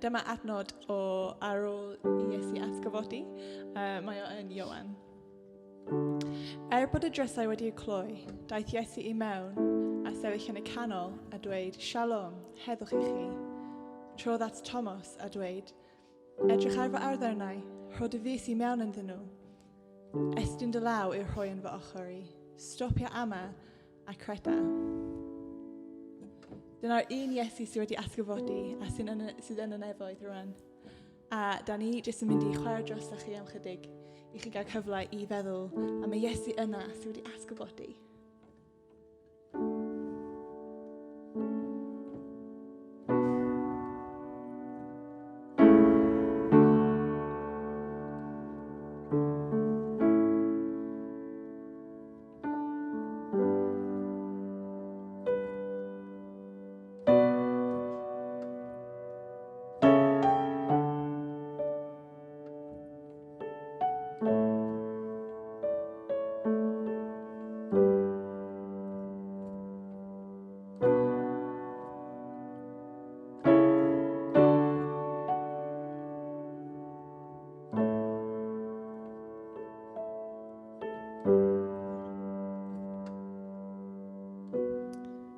Dyma adnod o ar ôl i Iesu atgyfodi. Mae o yn Ioan. Bod y drysau wedi i'w cloi, daeth Iesu i mewn a sefyll yn y canol a dweud, Shalom, heddwch i chi. Trodd at Thomas a dweud, edrych ar fy arddyrnau, rhod y fus i mewn ynddyn nhw. Estyn dy law i'w rhoi yn fy ochr i, stopio ama a creda. Dyna'r un Iesu sydd wedi atgyfodi a sydd yn y nefoedd rwan. A da ni jyst yn mynd i chwarae dros chi am chydig i chi gael cyfle i feddwl am y Iesu yna sydd wedi atgyfodi.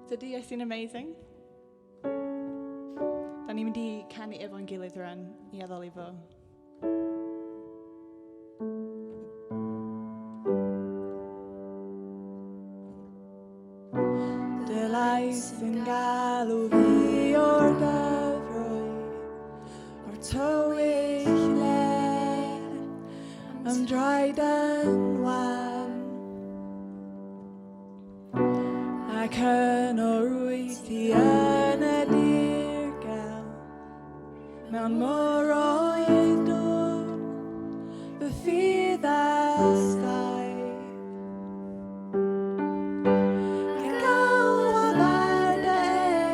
Dydy Iesu'n amazing. Da ni'n mynd i canu efo'n gilydd rhan i addoli fo. Dy lais yn galw fi o'r dyfroedd, o'r tywyll le, am draed yn wan. Ac yn o'r wyth i yn y dirgel, mewn môr oedd dŵr, fy ffydd a saith. Ac alwad ar dy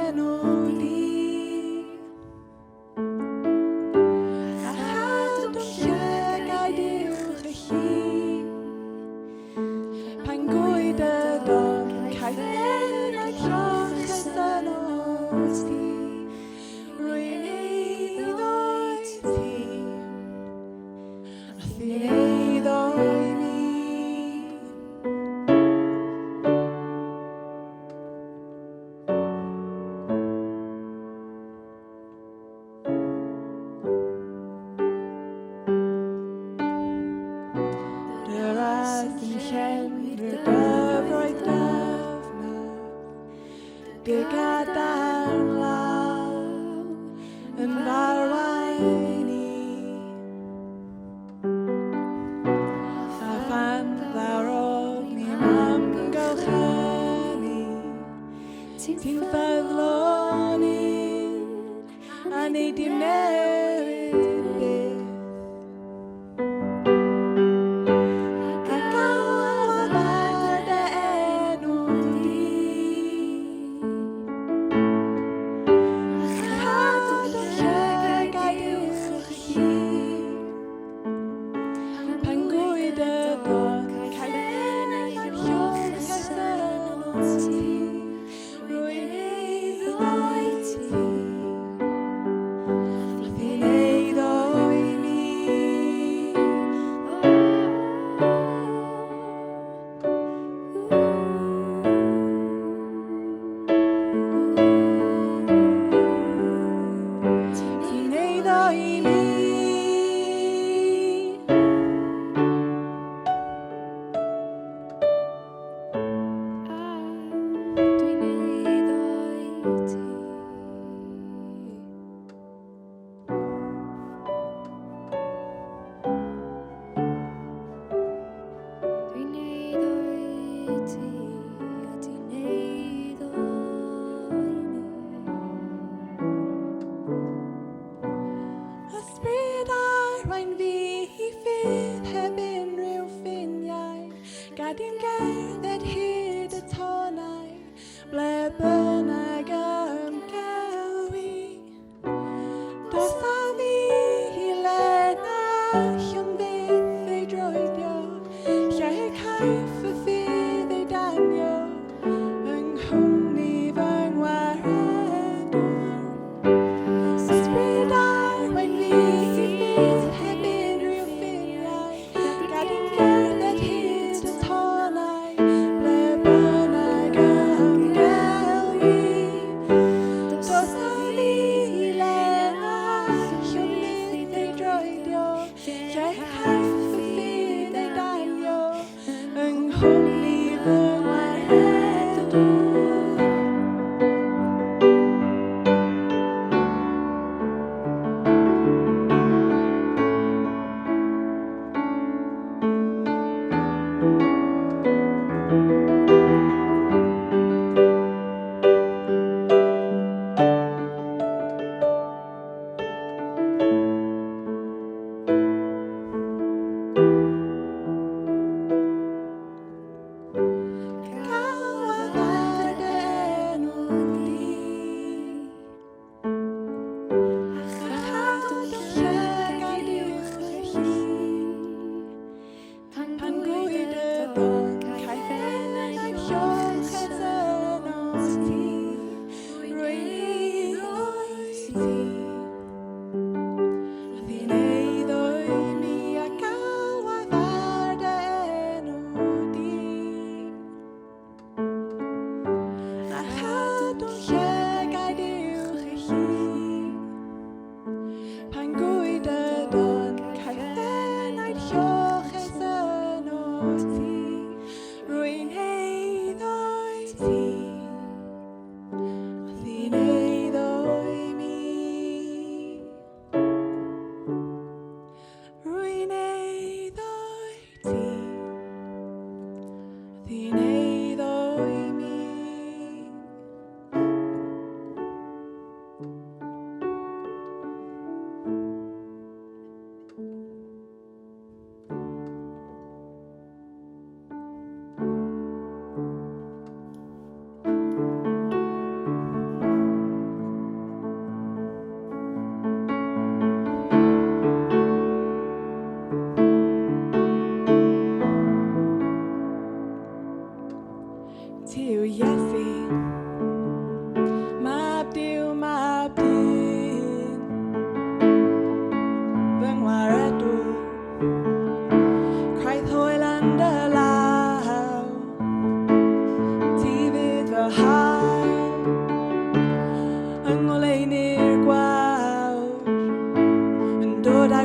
enw di, a hadw llygau diwch y chi, pan gwyd y dod cael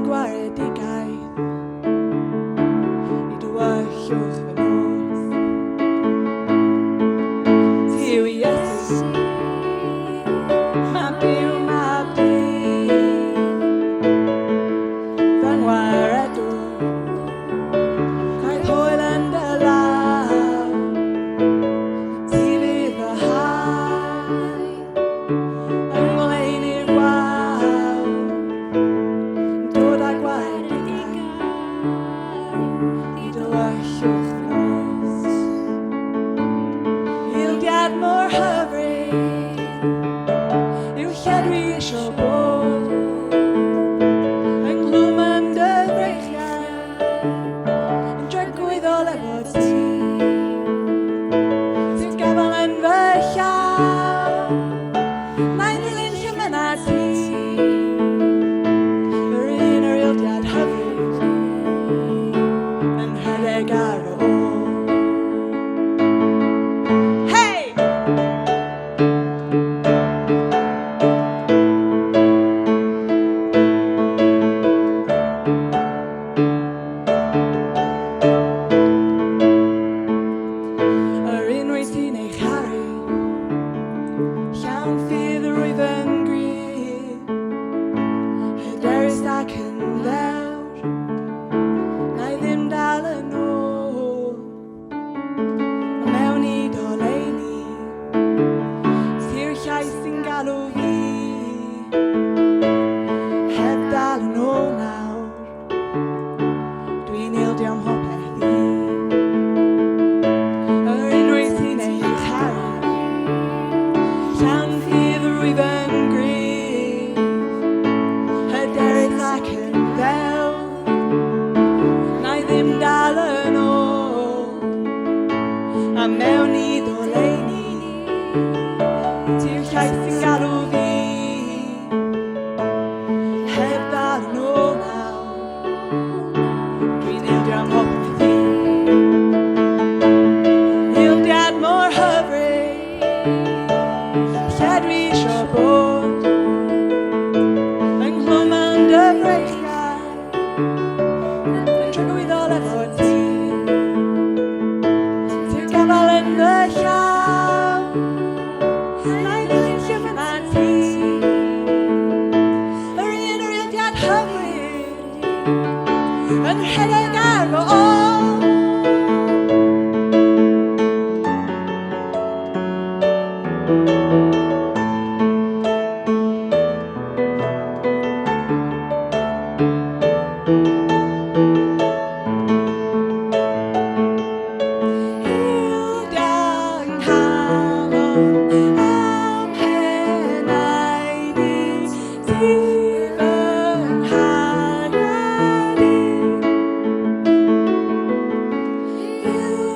gwaredigaeth I dywyllwch fy nos. Ti yw Iesu, ma byw, ma blin, fy ngwaredwr, cael hwyl yn dy law. Ti fydd y haid, yng ngoleun i'r gwaw, dod â gwaredigaeth I dywyllwch fy nos. Ildiad mor hyfryd yw lle dwi isio bod, ynghlwm yn dy freichiau, yn drygwyddol efo ti. Sy'n gafal yn fy llaw, na'i ddilyn lle myna ti. Yr un yr ildiad hyfryd, yn rhedeg ar ôl. Hey! Yr un wyt ti'n ei charu, llawn ffydd yr wyf yn gryf, hyderus ac yn ddewr, na I ddim dal yn ôl. A mewn I doleuni, ti'r llais sy'n galw fi, heb dal yn ôl nawr, dwi'n ildio am hopeth I. Yr un wyt ti'n ei charu, llawn ffydd yr wyf yn gryf, hyderus ac yn ddewr, na I ddim dal yn ôl. A mewn I doleuni, ti'r llais sy'n galw fi, heb dal yn ôl nawr, dwi'n ildio am hopeth I. Ildiad mor hyfryd, lle dwi isio bod, ynghlwm yn dy freichiau, yn drygwyddol efo ti. Ti'r gafal yn fy llaw, na'i ddilyn lle myna ti. Yr un yr ildiad hyfryd, yn rhedeg ar fy ôl. Ildiad nghalon am henau di, ti fy nghariad I.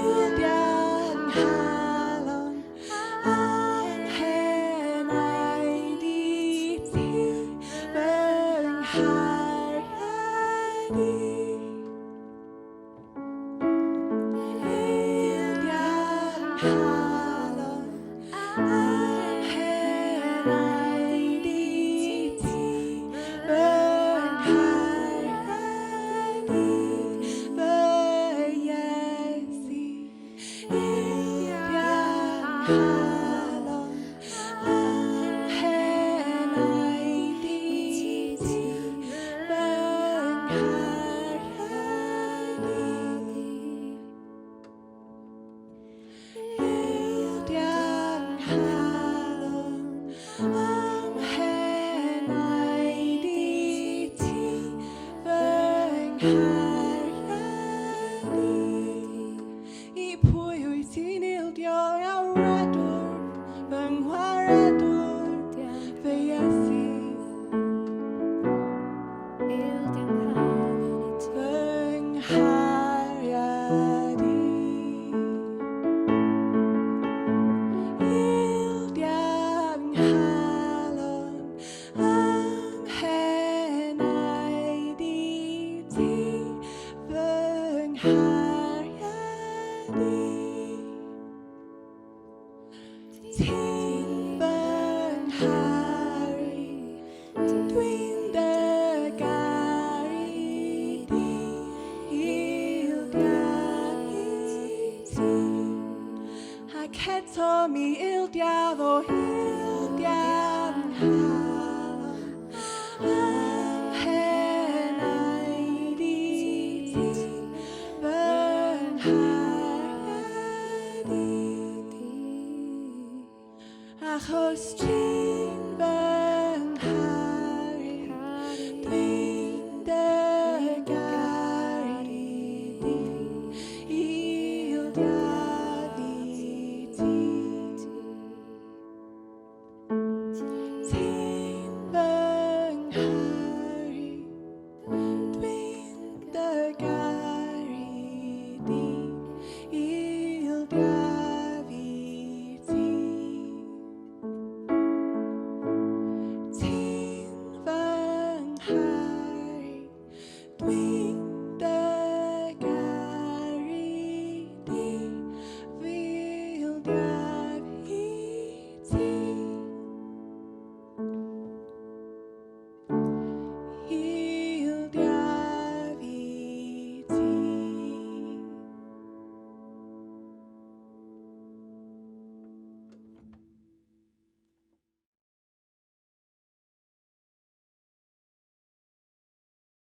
Ildiad nghalon am henau di, ti fy nghariad I. Ildiad nghalon am henau di, ti fy nghariad I, fy Iesu. Ildiad nghalon am henau di, ti fy nghariad I. Ildiad nghalon am henau di, ti fy nghariad I. I pwy wyt ti'n ildio awredwr, fy ngwaredwr, fy Iesu. Fy nghariad I. Ildiad nghalon am henau di, ti fy nghariad I. Ti'n fy ngharu, dwi'n